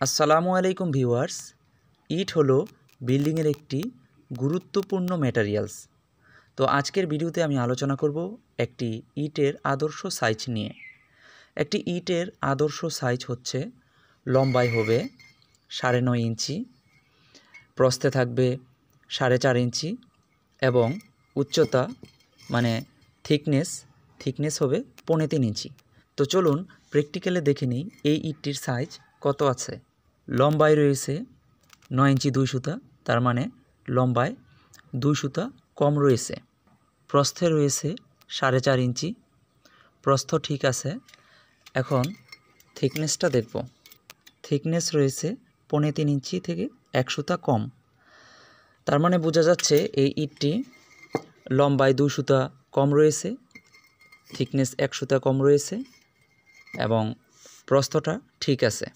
আসসালামু আলাইকুম ভিউয়ার্স। ইট হলো বিল্ডিংয়ের একটি গুরুত্বপূর্ণ ম্যাটেরিয়ালস। তো আজকের ভিডিওতে আমি আলোচনা করব একটি ইটের আদর্শ সাইজ নিয়ে। একটি ইটের আদর্শ সাইজ হচ্ছে লম্বায় হবে 9.5 ইঞ্চি, প্রস্থে থাকবে 4.5 ইঞ্চি এবং উচ্চতা মানে থিকনেস হবে 3.5 ইঞ্চি। তো চলুন প্র্যাকটিক্যালে দেখে নিই এই ইটটির সাইজ কত আছে। লম্বায় রয়েছে 9 ইঞ্চি 2 সুতা, তার মানে লম্বায় 2 সুতা কম রয়েছে। প্রস্থে রয়েছে 4.5 ইঞ্চি, প্রস্থ ঠিক আছে। এখন থিকনেসটা দেখব। থিকনেস রয়েছে 3.5 ইঞ্চি থেকে 1 সুতা কম, তার মানে বোঝা যাচ্ছে এই ইটটি লম্বায় 2 সুতা কম রয়েছে, থিকনেস 1 সুতা কম রয়েছে এবং প্রস্থটা ঠিক আছে।